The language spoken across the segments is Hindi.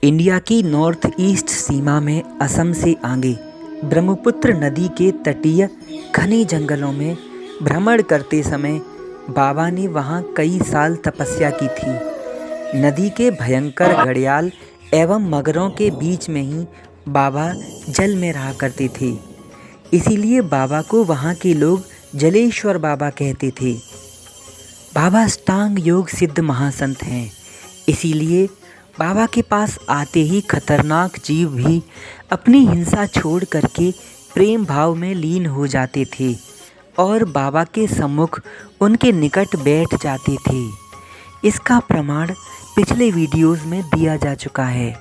इंडिया की नॉर्थ ईस्ट सीमा में असम से आगे ब्रह्मपुत्र नदी के तटीय घने जंगलों में भ्रमण करते समय बाबा ने वहाँ कई साल तपस्या की थी। नदी के भयंकर घड़ियाल एवं मगरों के बीच में ही बाबा जल में रहा करते थे। इसीलिए बाबा को वहाँ के लोग जलेश्वर बाबा कहते थे। बाबा अष्टांग योग सिद्ध महासंत हैं, इसीलिए बाबा के पास आते ही खतरनाक जीव भी अपनी हिंसा छोड़ करके प्रेम भाव में लीन हो जाते थे और बाबा के सम्मुख उनके निकट बैठ जाते थे। इसका प्रमाण पिछले वीडियोस में दिया जा चुका है।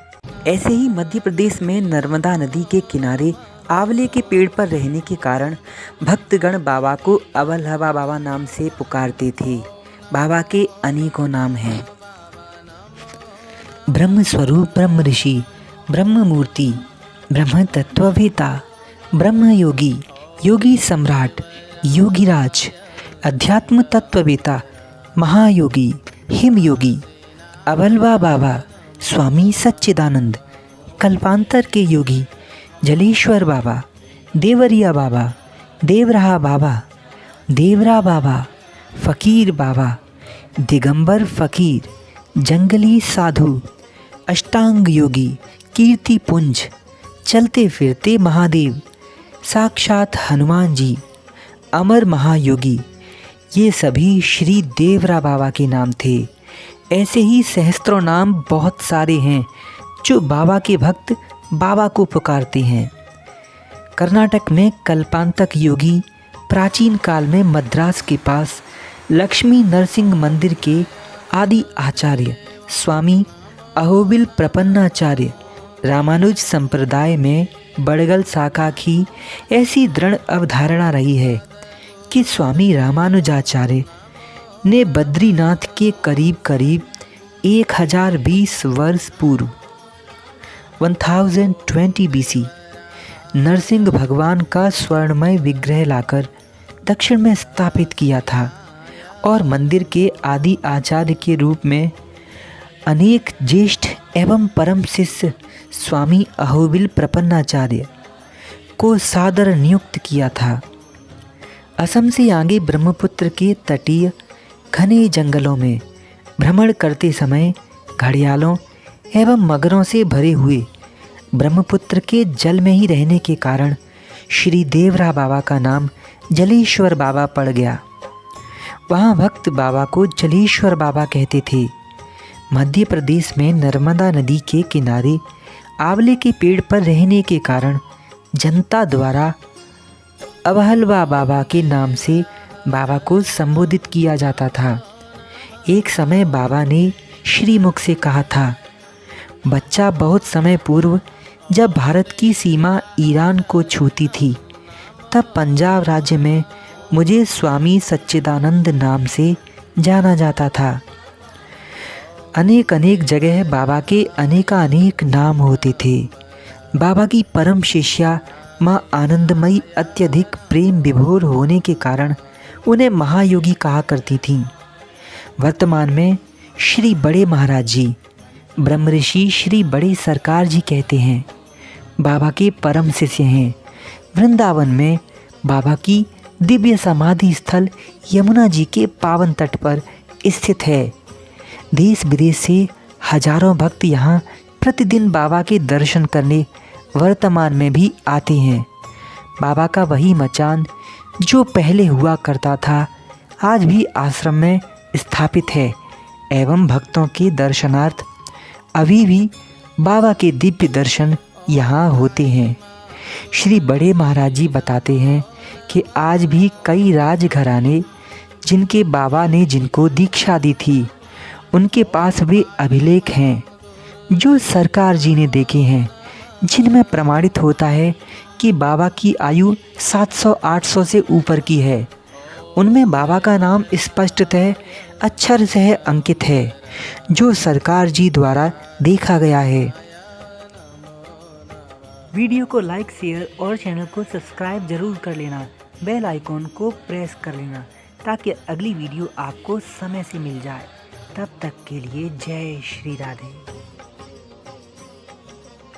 ऐसे ही मध्य प्रदेश में नर्मदा नदी के किनारे आंवले के पेड़ पर रहने के कारण भक्तगण बाबा को अवल्हवा बाबा नाम से पुकारते थे। बाबा के अनेकों नाम हैं। ब्रह्म स्वरूप, ब्रह्म ऋषि, ब्रह्म मूर्ति, ब्रह्म तत्ववेता, ब्रह्म योगी, योगी सम्राट, योगीराज, अध्यात्म तत्ववेता, महायोगी, हिम योगी, अवल्वा बाबा, स्वामी सच्चिदानंद, कल्पांतर के योगी, जलेश्वर बाबा, देवरिया बाबा, देवराहा बाबा, देवरा बाबा, फ़कीर बाबा, दिगंबर फ़कीर, जंगली साधु, अष्टांग योगी, कीर्ति पुंज, चलते फिरते महादेव, साक्षात हनुमान जी, अमर महायोगी, ये सभी श्री देवरा बाबा के नाम थे। ऐसे ही सहस्त्रों नाम बहुत सारे हैं जो बाबा के भक्त बाबा को पुकारते हैं। कर्नाटक में कल्पांतक योगी प्राचीन काल में मद्रास के पास लक्ष्मी नरसिंह मंदिर के आदि आचार्य स्वामी अहोबिल प्रपन्नाचार्य रामानुज संप्रदाय में बड़गल शाखा की ऐसी दृढ़ अवधारणा रही है कि स्वामी रामानुजाचार्य ने बद्रीनाथ के करीब करीब 1020 वर्ष पूर्व 1020 BC नरसिंह भगवान का स्वर्णमय विग्रह लाकर दक्षिण में स्थापित किया था और मंदिर के आदि आचार्य के रूप में अनेक ज्येष्ठ एवं परम शिष्य स्वामी अहोबिल प्रपन्नाचार्य को सादर नियुक्त किया था। असम से आगे ब्रह्मपुत्र के तटीय घने जंगलों में भ्रमण करते समय घड़ियालों एवं मगरों से भरे हुए ब्रह्मपुत्र के जल में ही रहने के कारण श्री देवरा बाबा का नाम जलेश्वर बाबा पड़ गया। वहाँ भक्त बाबा को जलेश्वर बाबा कहते थे। मध्य प्रदेश में नर्मदा नदी के किनारे आंवले के पेड़ पर रहने के कारण जनता द्वारा अवहलवा बाबा के नाम से बाबा को संबोधित किया जाता था। एक समय बाबा ने श्रीमुख से कहा था, बच्चा बहुत समय पूर्व जब भारत की सीमा ईरान को छूती थी तब पंजाब राज्य में मुझे स्वामी सच्चिदानंद नाम से जाना जाता था। अनेक अनेक जगह बाबा के अनेकानेक नाम होते थे। बाबा की परम शिष्या माँ आनंदमयी अत्यधिक प्रेम विभोर होने के कारण उन्हें महायोगी कहा करती थीं। वर्तमान में श्री बड़े महाराज जी ब्रह्म ऋषि श्री बड़े सरकार जी कहते हैं। बाबा के परम शिष्य हैं। वृंदावन में बाबा की दिव्य समाधि स्थल यमुना जी के पावन तट पर स्थित है। देश विदेश से हजारों भक्त यहाँ प्रतिदिन बाबा के दर्शन करने वर्तमान में भी आते हैं। बाबा का वही मचान जो पहले हुआ करता था आज भी आश्रम में स्थापित है एवं भक्तों के दर्शनार्थ अभी भी बाबा के दिव्य दर्शन यहाँ होते हैं। श्री बड़े महाराज जी बताते हैं कि आज भी कई राजघराने जिनके बाबा ने जिनको दीक्षा दी थी उनके पास भी अभिलेख हैं जो सरकार जी ने देखे हैं, जिनमें प्रमाणित होता है कि बाबा की आयु 700-800 से ऊपर की है। उनमें बाबा का नाम स्पष्टतः अक्षर से अंकित है जो सरकार जी द्वारा देखा गया है। वीडियो को लाइक, शेयर और चैनल को सब्सक्राइब जरूर कर लेना। बेल आइकॉन को प्रेस कर लेना ताकि अगली वीडियो आपको समय से मिल जाए। तब तक के लिए जय श्री राधे।